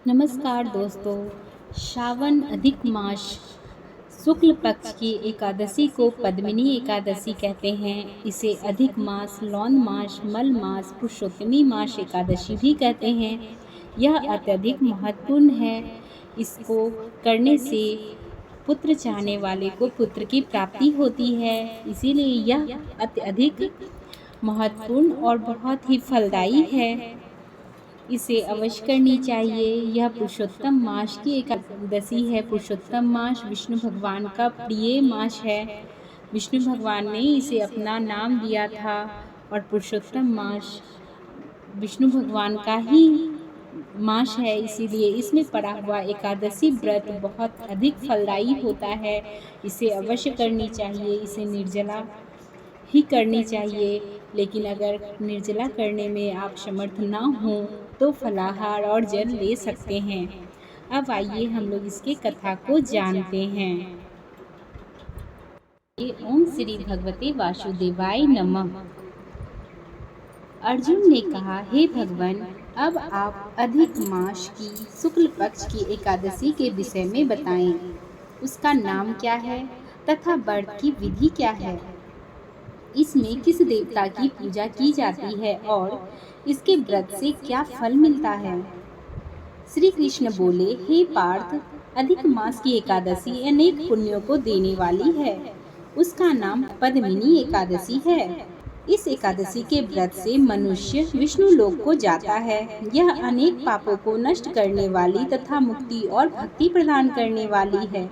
नमस्कार दोस्तों। श्रावण अधिक मास शुक्ल पक्ष की एकादशी को पद्मिनी एकादशी कहते हैं। इसे अधिक मास, लौन मास, मल मास, पुरुषोत्तमी मास एकादशी भी कहते हैं। यह अत्यधिक महत्वपूर्ण है। इसको करने से पुत्र चाहने वाले को पुत्र की प्राप्ति होती है। इसीलिए यह अत्यधिक महत्वपूर्ण और बहुत ही फलदायी है। इसे अवश्य करनी चाहिए। यह पुरुषोत्तम मास की एकादशी है। पुरुषोत्तम मास विष्णु भगवान का प्रिय मास है। विष्णु भगवान ने इसे अपना नाम दिया था और पुरुषोत्तम मास विष्णु भगवान का ही मास है। इसीलिए इसमें पड़ा हुआ एकादशी व्रत बहुत अधिक फलदायी होता है। इसे अवश्य करनी चाहिए। इसे निर्जला ही करनी चाहिए। लेकिन अगर निर्जला करने में आप समर्थ ना हो तो फलाहार और जल ले सकते हैं। अब आइए हम लोग इसके कथा को जानते हैं। ओम श्री भगवते वासुदेवाय नमः। अर्जुन ने कहा, हे भगवान, अब आप अधिक मास की शुक्ल पक्ष की एकादशी के विषय में बताएं। उसका नाम क्या है तथा व्रत की विधि क्या है? इसमें किस देवता की पूजा की जाती है और इसके व्रत से क्या फल मिलता है? श्री कृष्ण बोले, हे पार्थ, अधिक मास की एकादशी अनेक पुण्यों को देने वाली है। उसका नाम पद्मिनी एकादशी है। इस एकादशी के व्रत से मनुष्य विष्णु लोक को जाता है। यह अनेक पापों को नष्ट करने वाली तथा मुक्ति और भक्ति प्रदान करने वाली है।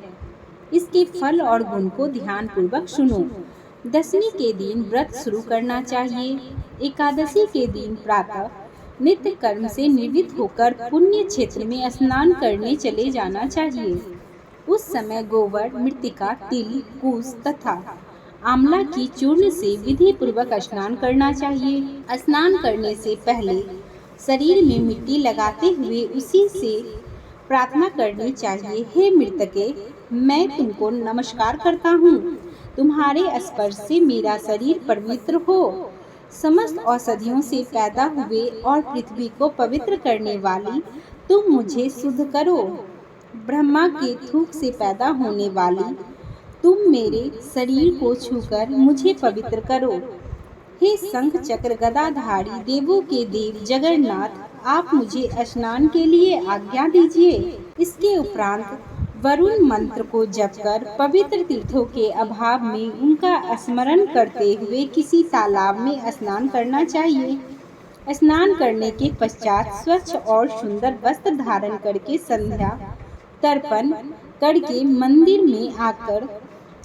इसके फल और गुण को ध्यान पूर्वक सुनो। दशमी के दिन व्रत शुरू करना चाहिए। एकादशी के दिन प्रातः नित्य कर्म से निवृत्त होकर पुण्य क्षेत्र में स्नान करने चले जाना चाहिए। उस समय गोबर, मृतिका, तिल, कुश तथा आंवला की चूर्ण से विधि पूर्वक स्नान करना चाहिए। स्नान करने से पहले शरीर में मिट्टी लगाते हुए उसी से प्रार्थना करनी चाहिए, हे मृतके, मैं तुमको नमस्कार करता हूँ। तुम्हारे स्पर्श से मेरा शरीर पवित्र हो। समस्त औषधियों से पैदा हुए और पृथ्वी को पवित्र करने वाली तुम मुझे शुद्ध करो। ब्रह्मा के थूक से पैदा होने वाली तुम मेरे शरीर को छूकर मुझे पवित्र करो। हे शंख चक्र गदाधारी देवों के देव जगन्नाथ, आप मुझे स्नान के लिए आज्ञा दीजिए। इसके उपरांत वरुण मंत्र को जपकर पवित्र तीर्थों के अभाव में उनका स्मरण करते हुए किसी तालाब में स्नान करना चाहिए। स्नान करने के पश्चात स्वच्छ और सुंदर वस्त्र धारण करके संध्या तर्पण करके मंदिर में आकर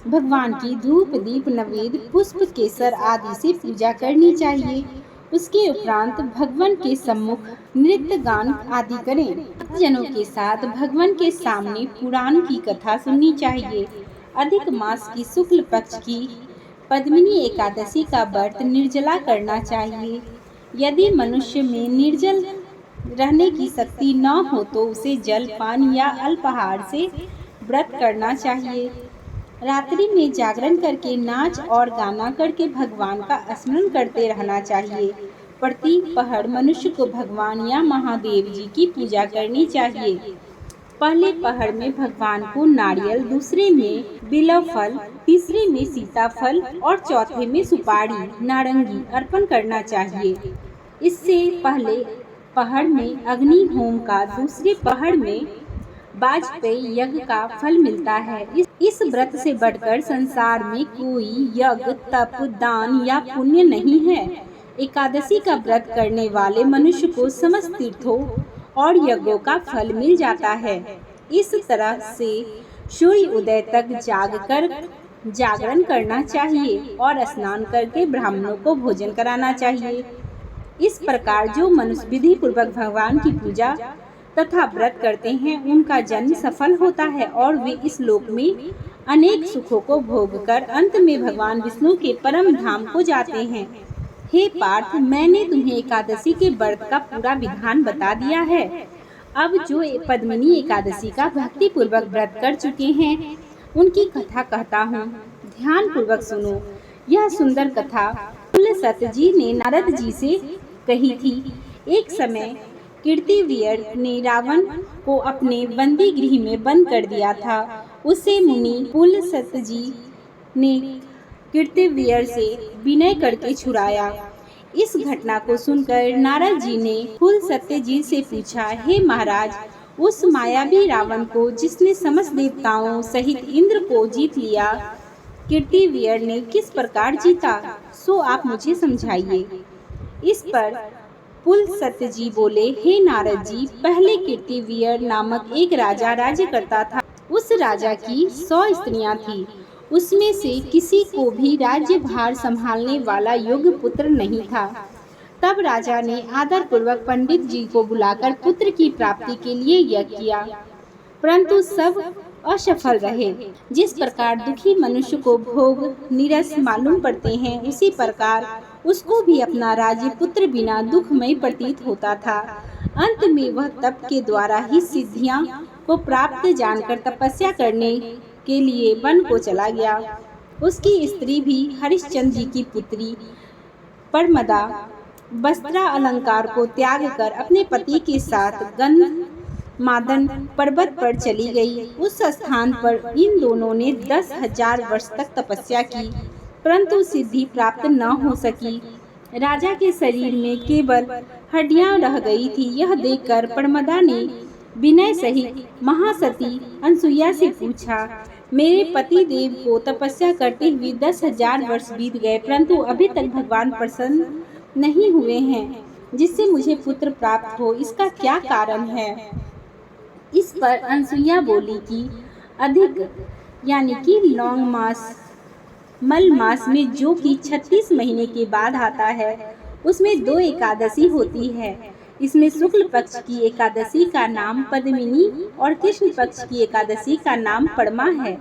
भगवान की धूप, दीप, नवेद, पुष्प, केसर आदि से पूजा करनी चाहिए। उसके उपरांत भगवान के सम्मुख नृत्य गान आदि करें। जनों के साथ भगवान के सामने पुराण की कथा सुननी चाहिए। अधिक मास की शुक्ल पक्ष की पद्मिनी एकादशी का व्रत निर्जला करना चाहिए। यदि मनुष्य में निर्जल रहने की शक्ति न हो तो उसे जलपान या अल्पाहार से व्रत करना चाहिए। रात्रि में जागरण करके नाच और गाना करके भगवान का स्मरण करते रहना चाहिए। प्रति पहर मनुष्य को भगवान या महादेव जी की पूजा करनी चाहिए। पहले पहर में भगवान को नारियल, दूसरे में बिल्व फल, तीसरे में सीताफल और चौथे में सुपारी, नारंगी अर्पण करना चाहिए। इससे पहले पहर में अग्नि होम का, दूसरे पहर में वाजपेयी यज्ञ का फल मिलता है। इस व्रत से बढ़कर संसार में कोई यज्ञ, तप, दान या पुण्य नहीं है। एकादशी का व्रत करने वाले मनुष्य को समस्त तीर्थों और यज्ञों का फल मिल जाता है। इस तरह से सूर्य उदय तक जागरण करना चाहिए और स्नान करके ब्राह्मणों को भोजन कराना चाहिए। इस प्रकार जो मनुष्य विधि पूर्वक भगवान की पूजा तथा व्रत करते हैं उनका जन्म सफल होता है और वे इस लोक में अनेक सुखों को भोगकर अंत में भगवान विष्णु के परम धाम को जाते हैं। हे पार्थ, मैंने तुम्हें एकादशी के व्रत का पूरा विधान बता दिया है। अब जो पद्मिनी एकादशी का भक्ति पूर्वक व्रत कर चुके हैं उनकी कथा कहता हूँ, ध्यान पूर्वक सुनो। यह सुंदर कथा कुल सत जी ने नारद जी से कही थी। एक समय कीर्तिवीर ने रावण को अपने बंदी गृह में बंद कर दिया था। उसे मुनि पुलस्त्य जी ने कीर्तिवीर से विनय करके छुड़ाया। इस घटना को सुनकर नारद जी ने पुलस्त्य जी से पूछा, हे महाराज, उस मायावी रावण को जिसने समस्त देवताओं सहित इंद्र को जीत लिया, कीर्तिवीर ने किस प्रकार जीता, सो आप मुझे समझाइए। इस पर पुलस्त्य जी बोले, हे नारद जी, पहले कीर्तिवीर नामक एक राजा राज्य करता था। उस राजा की 100 स्त्रियां थीं। उसमें से किसी को भी राज्य भार संभालने वाला योग्य पुत्र नहीं था। तब राजा ने आदर पूर्वक पंडित जी को बुलाकर पुत्र की प्राप्ति के लिए यज्ञ किया, परंतु सब असफल रहे। जिस प्रकार दुखी मनुष्य को भोग नीरस मालूम पड़ते हैं, उसी प्रकार उसको भी अपना राज्य पुत्र बिना दुखमय प्रतीत होता था। अंत में वह तप के द्वारा ही सिद्धियां को प्राप्त जानकर तपस्या करने के लिए वन को चला गया। उसकी स्त्री भी हरिश्चंद्र जी की पुत्री परमदा वस्त्रा अलंकार को त्याग कर अपने पति के साथ गंधमादन पर्वत पर चली गई। उस स्थान पर इन दोनों ने 10,000 वर्ष तक तपस्या की, परंतु सिद्धि प्राप्त न हो सकी। राजा के शरीर में केवल हड्डियां रह गई थी। यह देखकर परमदा ने विनय सहित महासती अनसुईया से पूछा, मेरे पति देव को तपस्या करते हुए 10,000 वर्ष बीत गए, परंतु अभी तक भगवान प्रसन्न नहीं हुए हैं जिससे मुझे पुत्र प्राप्त हो, इसका क्या कारण है। इस पर अनसुईया बोली कि अधिक यानी कि लौंग मास मल मास में, जो कि 36 महीने के बाद आता है, उसमें 2 एकादशी होती है। इसमें शुक्ल पक्ष की एकादशी का नाम पद्मिनी और कृष्ण पक्ष की एकादशी का नाम परमा है।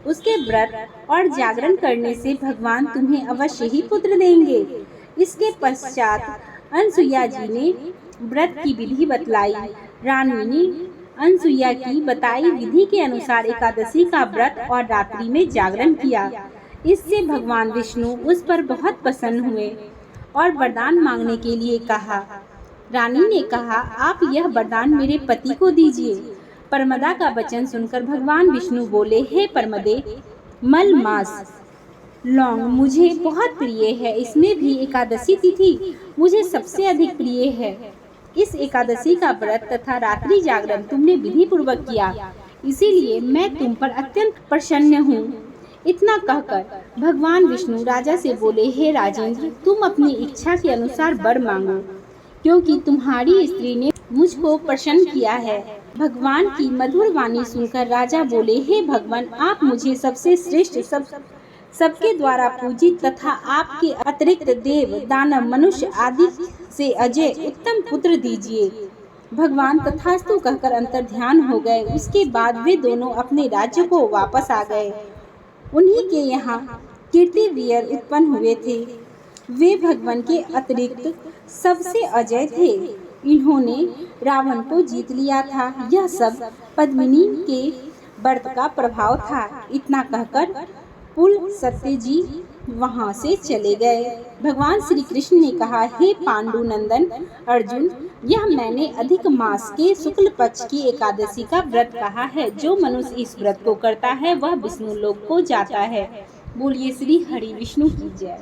उसके व्रत और जागरण करने से भगवान तुम्हें अवश्य ही पुत्र देंगे। इसके पश्चात अनसुईया जी ने व्रत की विधि बतलाई। रानी ने अनसुईया की बताई विधि के अनुसार एकादशी का व्रत और रात्रि में जागरण किया। इससे भगवान विष्णु उस पर बहुत प्रसन्न हुए और वरदान मांगने के लिए कहा। रानी ने कहा, आप यह वरदान मेरे पति को दीजिए। परमदा का वचन सुनकर भगवान विष्णु बोले, हे परमदे, मल मास लौंग मुझे बहुत प्रिय है। इसमें भी एकादशी तिथि मुझे सबसे अधिक प्रिय है। इस एकादशी का व्रत तथा रात्रि जागरण तुमने विधि पूर्वक किया, इसीलिए मैं तुम पर अत्यंत प्रसन्न हूँ। इतना कहकर भगवान विष्णु राजा से बोले, हे राजेंद्र, तुम अपनी इच्छा के अनुसार वर मांगो, क्योंकि तुम्हारी स्त्री ने मुझको प्रसन्न किया है। भगवान की मधुर वाणी सुनकर राजा बोले, हे भगवान, आप मुझे सबसे श्रेष्ठ सबके द्वारा पूजित तथा आपके अतिरिक्त देव दानव मनुष्य आदि से अजय उत्तम पुत्र दीजिए। भगवान तथास्तु कहकर अंतर्ध्यान हो गए। उसके बाद वे दोनों अपने राज्य को वापस आ गए। उन्हीं के यहाँ कीर्तिवीर उत्पन्न हुए थे। वे भगवान के अतिरिक्त सबसे अजय थे। इन्होंने रावण को जीत लिया था। यह सब पद्मिनी के व्रत का प्रभाव था। इतना कहकर पुलस्त्य जी वहाँ से चले गए। भगवान श्री कृष्ण ने कहा, हे पांडु नंदन अर्जुन, यह मैंने अधिक मास के शुक्ल पक्ष की एकादशी का व्रत कहा है। जो मनुष्य इस व्रत को करता है वह विष्णु लोक को जाता है। बोलिए श्री हरि विष्णु की जय।